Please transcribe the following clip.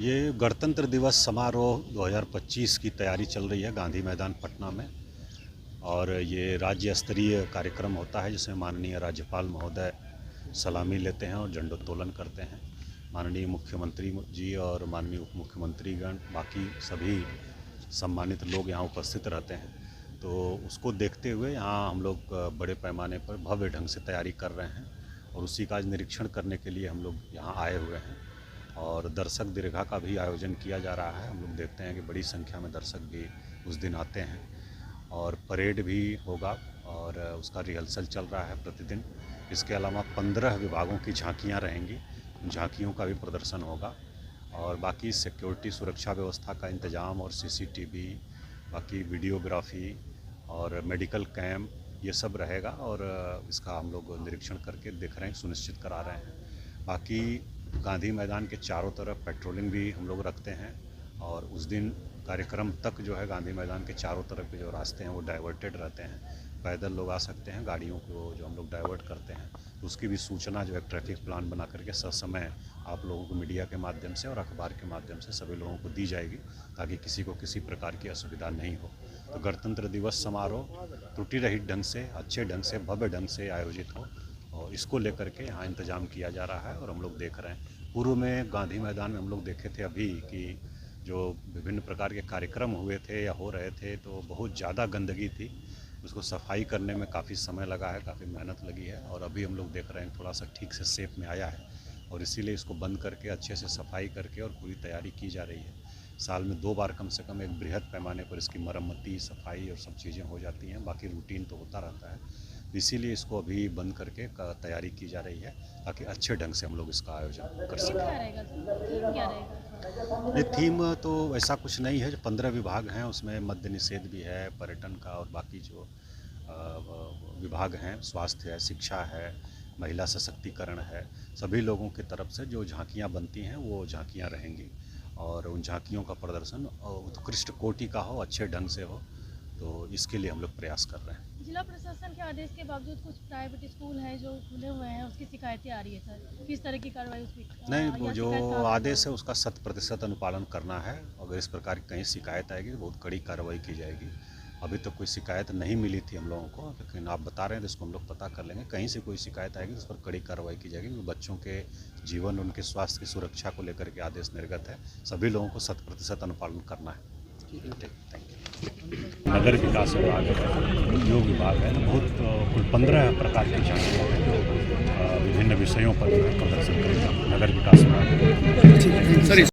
ये गणतंत्र दिवस समारोह 2025 की तैयारी चल रही है गांधी मैदान पटना में। और ये राज्य स्तरीय कार्यक्रम होता है जिसमें माननीय राज्यपाल महोदय सलामी लेते हैं और झंडोत्तोलन करते हैं। माननीय मुख्यमंत्री जी और माननीय उप मुख्यमंत्रीगण बाकी सभी सम्मानित लोग यहाँ उपस्थित रहते हैं। तो उसको देखते हुए यहाँ हम लोग बड़े पैमाने पर भव्य ढंग से तैयारी कर रहे हैं और उसी का आज निरीक्षण करने के लिए हम लोग यहाँ आए हुए हैं। और दर्शक दीर्घा का भी आयोजन किया जा रहा है। हम लोग देखते हैं कि बड़ी संख्या में दर्शक भी उस दिन आते हैं और परेड भी होगा और उसका रिहर्सल चल रहा है प्रतिदिन। इसके अलावा 15 विभागों की झांकियां रहेंगी, उन झांकियों का भी प्रदर्शन होगा और बाकी सिक्योरिटी सुरक्षा व्यवस्था का इंतजाम और सीसीटीवी, बाकी वीडियोग्राफी और मेडिकल कैंप ये सब रहेगा और इसका हम लोग निरीक्षण करके देख रहे हैं, सुनिश्चित करा रहे हैं। बाकी गांधी मैदान के चारों तरफ पेट्रोलिंग भी हम लोग रखते हैं और उस दिन कार्यक्रम तक जो है गांधी मैदान के चारों तरफ के जो रास्ते हैं वो डाइवर्टेड रहते हैं। पैदल लोग आ सकते हैं, गाड़ियों को जो हम लोग डाइवर्ट करते हैं तो उसकी भी सूचना जो है ट्रैफिक प्लान बना करके ससमय आप लोगों को मीडिया के माध्यम से और अखबार के माध्यम से सभी लोगों को दी जाएगी ताकि किसी को किसी प्रकार की असुविधा नहीं हो। तो गणतंत्र दिवस समारोह त्रुटि रहित ढंग से, अच्छे ढंग से, भव्य ढंग से आयोजित हो और इसको लेकर के यहाँ इंतजाम किया जा रहा है और हम लोग देख रहे हैं। पूर्व में गांधी मैदान में हम लोग देखे थे अभी कि जो विभिन्न प्रकार के कार्यक्रम हुए थे या हो रहे थे तो बहुत ज़्यादा गंदगी थी। उसको सफाई करने में काफ़ी समय लगा है, काफ़ी मेहनत लगी है और अभी हम लोग देख रहे हैं थोड़ा सा ठीक से शेप में आया है और इसीलिए इसको बंद करके अच्छे से सफाई करके और पूरी तैयारी की जा रही है। साल में 2 बार कम से कम एक बृहद पैमाने पर इसकी मरम्मती, सफाई और सब चीज़ें हो जाती हैं। बाकी रूटीन तो होता रहता है, इसीलिए इसको अभी बंद करके तैयारी की जा रही है ताकि अच्छे ढंग से हम लोग इसका आयोजन कर सकें। ये थीम तो ऐसा कुछ नहीं है। जो 15 विभाग हैं उसमें मद्य निषेध भी है, पर्यटन का और बाकी जो विभाग हैं, स्वास्थ्य है, शिक्षा है, महिला सशक्तिकरण है, सभी लोगों की तरफ से जो झांकियाँ बनती हैं वो झांकियाँ रहेंगी और उन झांकियों का प्रदर्शन उत्कृष्ट कोटि का हो, अच्छे ढंग से हो। तो इसके लिए हम लोग प्रयास कर रहे हैं। जिला प्रशासन के आदेश के बावजूद कुछ प्राइवेट स्कूल हैं जो खुले हुए हैं, उसकी शिकायतें आ रही है सर, किस तरह की कार्रवाई उस पर? नहीं, वो जो आदेश है उसका 100% अनुपालन करना है। अगर इस प्रकार की कहीं शिकायत आएगी तो बहुत कड़ी कार्रवाई की जाएगी। अभी तो कोई शिकायत नहीं मिली थी हम लोगों को, लेकिन आप बता रहे हैं तो इसको हम लोग पता कर लेंगे। कहीं से कोई शिकायत आएगी तो उस पर कड़ी कार्रवाई की जाएगी क्योंकि बच्चों के जीवन, उनके स्वास्थ्य की सुरक्षा को लेकर के आदेश निर्गत है। सभी लोगों को 100% अनुपालन करना है। Thank you. नगर विकास विभाग है, उद्योग विभाग है, बहुत कुल 15 प्रकार की झांकियाँ हैं जो विभिन्न विषयों पर प्रदर्शन करेगा नगर विकास विभाग।